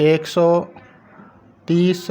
130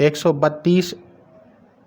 132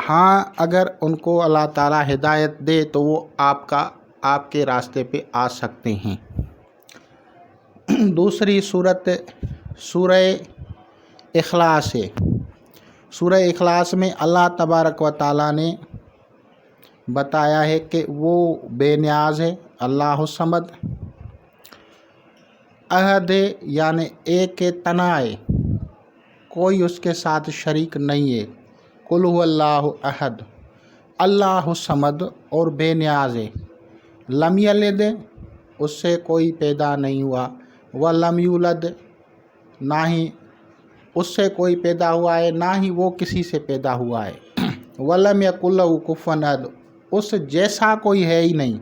ہاں اگر ان کو اللہ تعالیٰ ہدایت دے تو وہ آپ کے راستے پہ آ سکتے ہیں۔ دوسری صورت سورہ اخلاص ہے۔ سورہ اخلاص میں اللہ تبارک و تعالیٰ نے بتایا ہے کہ وہ بے نیاز ہے، اللہ الصمد، احد ہے یعنی ایک تنہا ہے، کوئی اس کے ساتھ شریک نہیں ہے، قل هو اللہ احد، اللہ الصمد، اور بے نیاز ہے، لم یلد، اس سے کوئی پیدا نہیں ہوا، ولم یولد، نہ ہی اس سے کوئی پیدا ہوا ہے نہ ہی وہ کسی سے پیدا ہوا ہے، ولم یکن لہ کفوا احد، اس جیسا کوئی ہے ہی نہیں۔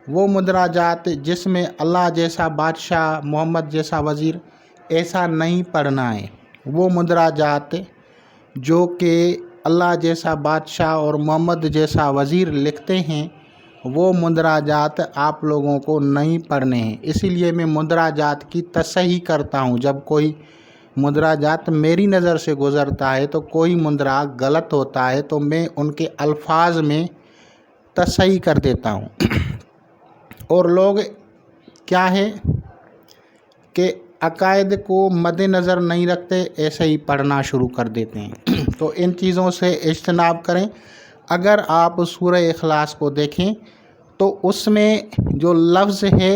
وہ مدراجات جس میں اللہ جیسا بادشاہ، محمد جیسا وزیر، ایسا نہیں پڑھنا ہے۔ وہ مدراجات جو کہ اللہ جیسا بادشاہ اور محمد جیسا وزیر لکھتے ہیں، وہ مدراجات آپ لوگوں کو نہیں پڑھنے ہیں۔ اسی لیے میں مدراجات کی تصحیح کرتا ہوں۔ جب کوئی مدراجات میری نظر سے گزرتا ہے تو کوئی مدرا غلط ہوتا ہے تو میں ان کے الفاظ میں تصحیح کر دیتا ہوں۔ اور لوگ کیا ہے کہ عقائد کو مد نظر نہیں رکھتے، ایسے ہی پڑھنا شروع کر دیتے ہیں۔ تو ان چیزوں سے اجتناب کریں۔ اگر آپ سورہ اخلاص کو دیکھیں تو اس میں جو لفظ ہے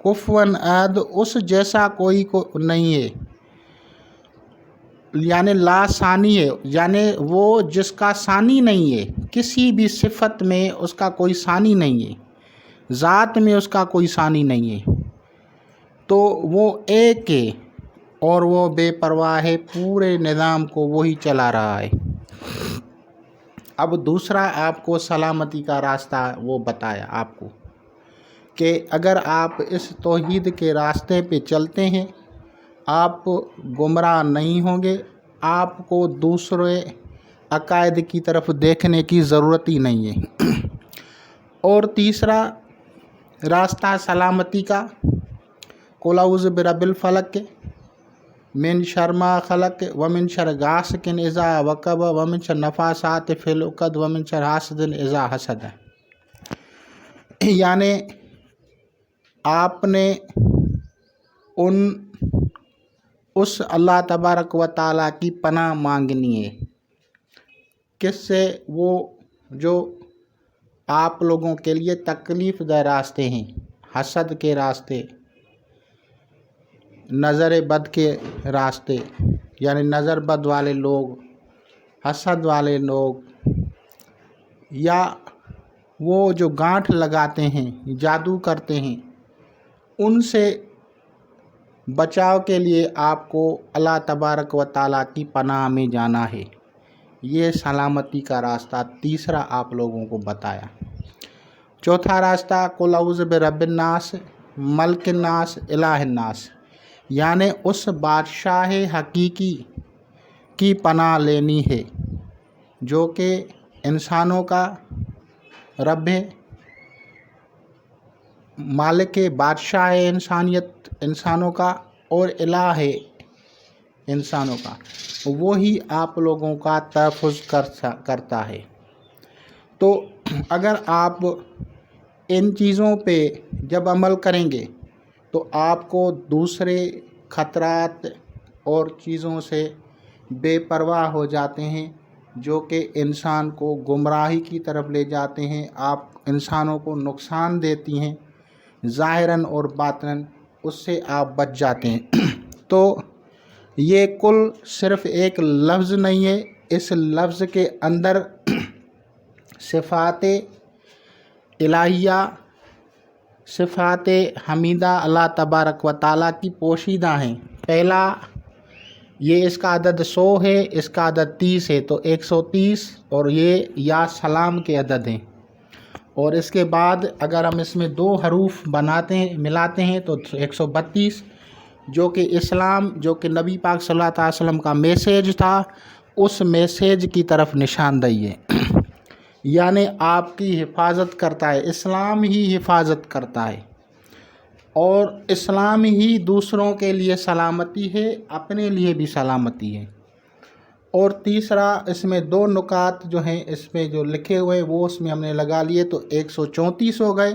کفوا احد، اس جیسا کوئی نہیں ہے، یعنی لا ثانی ہے، یعنی وہ جس کا ثانی نہیں ہے، کسی بھی صفت میں اس کا کوئی ثانی نہیں ہے، ذات میں اس کا کوئی ثانی نہیں ہے، تو وہ ایک ہے اور وہ بے پرواہ ہے، پورے نظام کو وہی چلا رہا ہے۔ اب دوسرا آپ کو سلامتی کا راستہ وہ بتایا آپ کو کہ اگر آپ اس توحید کے راستے پہ چلتے ہیں آپ گمراہ نہیں ہوں گے، آپ کو دوسرے عقائد کی طرف دیکھنے کی ضرورت ہی نہیں ہے۔ اور تیسرا راستہ سلامتی کا، قل اعوذ برب الفلق من شر ما خلق ومن شر غاسق اذا وقب ومن شر النفاثات فی العقد ومن شر حاسد اذا حسد، یعنی آپ نے اس اللہ تبارک و تعالیٰ کی پناہ مانگنی ہے۔ کس سے؟ وہ جو آپ لوگوں کے لیے تکلیف دہ راستے ہیں، حسد کے راستے، نظر بد کے راستے، یعنی نظر بد والے لوگ، حسد والے لوگ، یا وہ جو گانٹھ لگاتے ہیں، جادو کرتے ہیں، ان سے بچاؤ کے لیے آپ کو اللہ تبارک و تعالیٰ کی پناہ میں جانا ہے۔ یہ سلامتی کا راستہ تیسرا آپ لوگوں کو بتایا۔ چوتھا راستہ قل اعوذ برب الناس ملک الناس الہ الناس، یعنی اس بادشاہ حقیقی کی پناہ لینی ہے جو کہ انسانوں کا رب ہے، مالک بادشاہ ہے انسانوں کا، اور الہ ہے انسانوں کا، وہی آپ لوگوں کا تحفظ کرتا ہے۔ تو اگر آپ ان چیزوں پہ جب عمل کریں گے تو آپ کو دوسرے خطرات اور چیزوں سے بے پرواہ ہو جاتے ہیں جو کہ انسان کو گمراہی کی طرف لے جاتے ہیں، آپ انسانوں کو نقصان دیتی ہیں ظاہراً اور باطناً، اس سے آپ بچ جاتے ہیں۔ تو یہ کل صرف ایک لفظ نہیں ہے، اس لفظ کے اندر صفات الہیہ، صفات حمیدہ اللہ تبارک و تعالیٰ کی پوشیدہ ہیں۔ پہلا یہ اس کا عدد 100 ہے، اس کا عدد 30 ہے، تو 130، اور یہ یا سلام کے عدد ہیں۔ اور اس کے بعد اگر ہم اس میں 2 حروف ملاتے ہیں تو 132، جو کہ اسلام، جو کہ نبی پاک صلی اللہ علیہ وسلم کا میسیج تھا، اس میسیج کی طرف نشاندہی ہے، یعنی آپ کی حفاظت کرتا ہے، اسلام ہی حفاظت کرتا ہے، اور اسلام ہی دوسروں کے لیے سلامتی ہے، اپنے لیے بھی سلامتی ہے۔ اور تیسرا اس میں 2 نکات جو ہیں اس میں جو لکھے ہوئے وہ اس میں ہم نے لگا لیے تو 134 ہو گئے،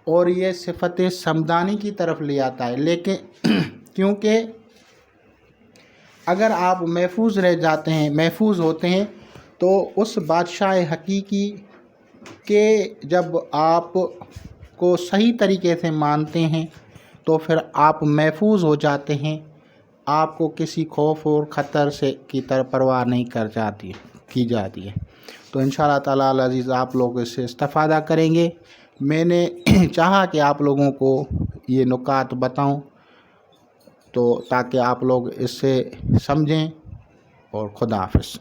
اور یہ صفت صمدانی کی طرف لے آتا ہے۔ لیکن کیونکہ اگر آپ محفوظ رہ جاتے ہیں، محفوظ ہوتے ہیں، تو اس بادشاہ حقیقی کے جب آپ کو صحیح طریقے سے مانتے ہیں تو پھر آپ محفوظ ہو جاتے ہیں، آپ کو کسی خوف اور خطر سے کی طرف پرواہ نہیں کی جاتی ہے۔ تو انشاءاللہ تعالی العزیز آپ لوگ اس سے استفادہ کریں گے۔ میں نے چاہا کہ آپ لوگوں کو یہ نکات بتاؤں تو تاکہ آپ لوگ اس سے سمجھیں، اور خدا حافظ۔